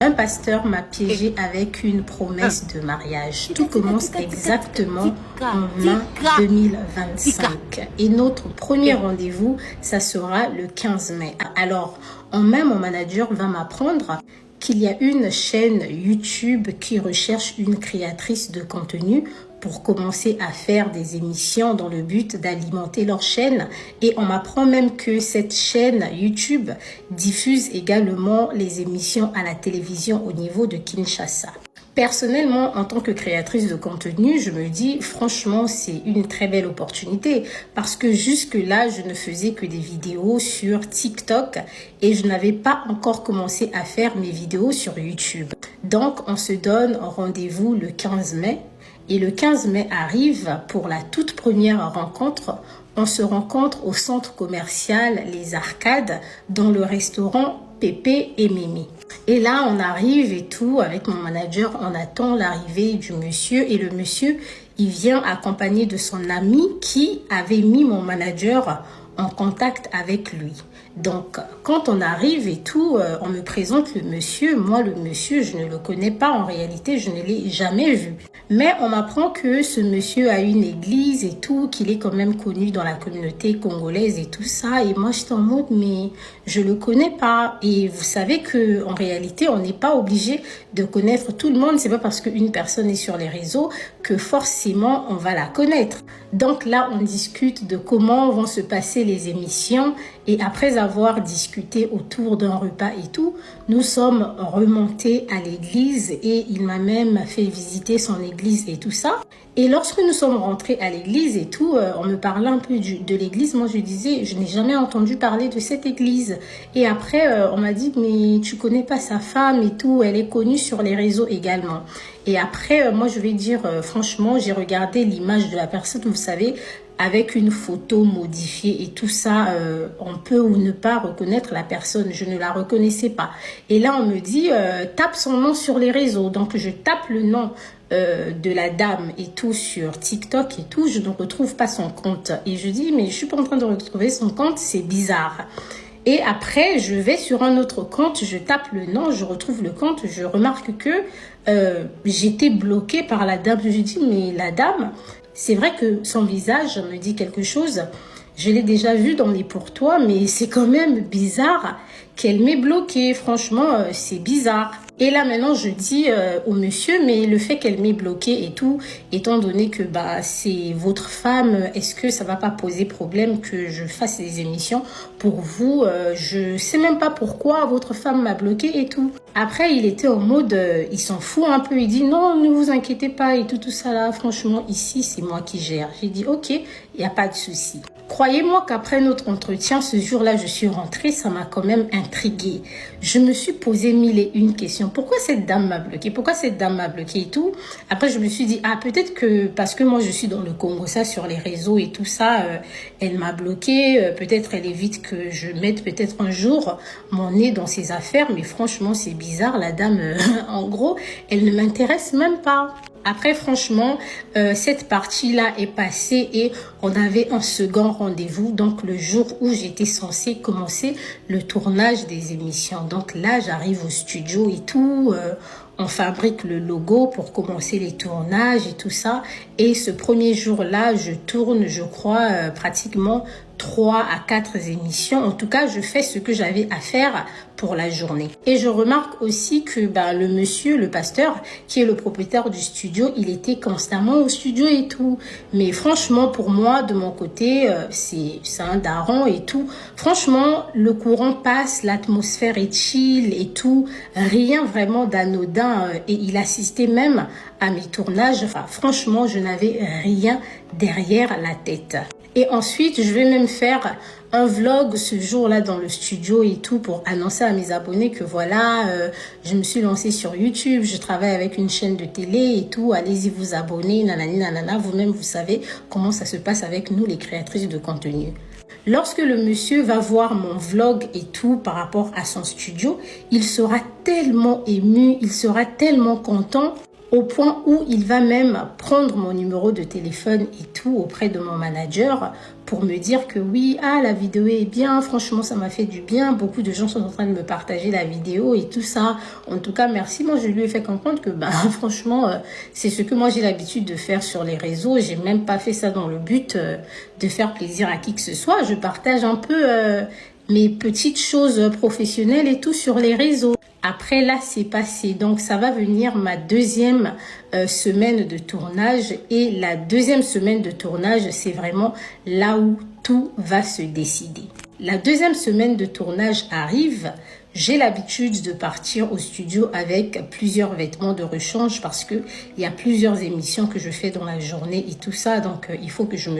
Un pasteur m'a piégé avec une promesse de mariage. Tout commence exactement en mai 2025. Et notre premier rendez-vous, ça sera le 15 mai. Alors, en mai, mon manager va m'apprendre qu'il y a une chaîne YouTube qui recherche une créatrice de contenu pour commencer à faire des émissions dans le but d'alimenter leur chaîne. Et on m'apprend même que cette chaîne YouTube diffuse également les émissions à la télévision au niveau de Kinshasa. Personnellement, en tant que créatrice de contenu, je me dis franchement, c'est une très belle opportunité parce que jusque-là, je ne faisais que des vidéos sur TikTok et je n'avais pas encore commencé à faire mes vidéos sur YouTube. Donc, on se donne rendez-vous le 15 mai. Et le 15 mai arrive pour la toute première rencontre. On se rencontre au centre commercial Les Arcades dans le restaurant Pépé et Mimi. Et là, on arrive et tout avec mon manager. On attend l'arrivée du monsieur et le monsieur, il vient accompagné de son ami qui avait mis mon manager en contact avec lui. Donc, quand on arrive et tout, on me présente le monsieur. Moi, le monsieur, je ne le connais pas. En réalité, je ne l'ai jamais vu. Mais on m'apprend que ce monsieur a une église et tout, qu'il est quand même connu dans la communauté congolaise et tout ça. Et moi, j'étais en mode, mais je le connais pas. Et vous savez que en réalité, on n'est pas obligé de connaître tout le monde. C'est pas parce qu'une personne est sur les réseaux que forcément on va la connaître. Donc là, on discute de comment vont se passer les émissions. Et après avoir discuté autour d'un repas et tout, nous sommes remontés à l'église et il m'a même fait visiter son église et tout ça. Et lorsque nous sommes rentrés à l'église et tout, on me parlait un peu de l'église. Moi, je disais, je n'ai jamais entendu parler de cette église. Et après, on m'a dit, mais tu connais pas sa femme et tout, elle est connue sur les réseaux également. Et après, moi, je vais dire, franchement, j'ai regardé l'image de la personne, vous savez, avec une photo modifiée et tout ça, on peut ou ne pas reconnaître la personne. Je ne la reconnaissais pas. Et là, on me dit, tape son nom sur les réseaux. Donc, je tape le nom de la dame et tout sur TikTok et tout. Je ne retrouve pas son compte. Et je dis, mais je suis pas en train de retrouver son compte, c'est bizarre. Et après, je vais sur un autre compte, je tape le nom, je retrouve le compte, je remarque que j'étais bloquée par la dame. Je dis, mais la dame, c'est vrai que son visage me dit quelque chose. Je l'ai déjà vu dans les pour toi, mais c'est quand même bizarre qu'elle m'ait bloquée. Franchement, c'est bizarre. Et là, maintenant, je dis au monsieur, mais le fait qu'elle m'ait bloquée et tout, étant donné que c'est votre femme, est-ce que ça va pas poser problème que je fasse des émissions pour vous? Je sais même pas pourquoi votre femme m'a bloquée et tout. Après, il était en mode, il s'en fout un peu. Il dit, non, ne vous inquiétez pas et tout ça là. Franchement, ici, c'est moi qui gère. J'ai dit, ok, il n'y a pas de souci. Croyez-moi qu'après notre entretien, ce jour-là, je suis rentrée, ça m'a quand même intriguée. Je me suis posé mille et une questions. Pourquoi cette dame m'a bloquée? Pourquoi cette dame m'a bloquée et tout? Après, je me suis dit, peut-être que parce que moi, je suis dans le Congo, ça, sur les réseaux et tout ça, elle m'a bloquée. Peut-être elle évite que je mette peut-être un jour mon nez dans ses affaires. Mais franchement, c'est bizarre. La dame, en gros, elle ne m'intéresse même pas. Après, franchement, cette partie-là est passée et on avait un second rendez-vous. Donc, le jour où j'étais censée commencer le tournage des émissions. Donc là, j'arrive au studio et tout. On fabrique le logo pour commencer les tournages et tout ça. Et ce premier jour-là, je tourne, je crois, pratiquement 3 à 4 émissions. En tout cas, je fais ce que j'avais à faire pour la journée. Et je remarque aussi que le monsieur, le pasteur, qui est le propriétaire du studio, il était constamment au studio et tout. Mais franchement, pour moi, de mon côté, c'est un daron et tout. Franchement, le courant passe, l'atmosphère est chill et tout. Rien vraiment d'anodin. Et il assistait même à mes tournages. Enfin, franchement, je n'avais rien derrière la tête. Et ensuite, je vais même faire un vlog ce jour-là dans le studio et tout pour annoncer à mes abonnés que voilà, je me suis lancée sur YouTube, je travaille avec une chaîne de télé et tout, allez-y vous abonner, nanani nanana, vous-même vous savez comment ça se passe avec nous les créatrices de contenu. Lorsque le monsieur va voir mon vlog et tout par rapport à son studio, il sera tellement ému, il sera tellement content. au point où il va même prendre mon numéro de téléphone et tout auprès de mon manager pour me dire que oui, la vidéo est bien, franchement ça m'a fait du bien, beaucoup de gens sont en train de me partager la vidéo et tout ça. En tout cas, merci. Moi, je lui ai fait comprendre que franchement, c'est ce que moi j'ai l'habitude de faire sur les réseaux. J'ai même pas fait ça dans le but de faire plaisir à qui que ce soit. Je partage un peu mes petites choses professionnelles et tout sur les réseaux. Après, là, c'est passé. Donc, ça va venir ma deuxième semaine de tournage. Et la deuxième semaine de tournage, c'est vraiment là où tout va se décider. La deuxième semaine de tournage arrive. J'ai l'habitude de partir au studio avec plusieurs vêtements de rechange parce que il y a plusieurs émissions que je fais dans la journée et tout ça. Donc, il faut que je me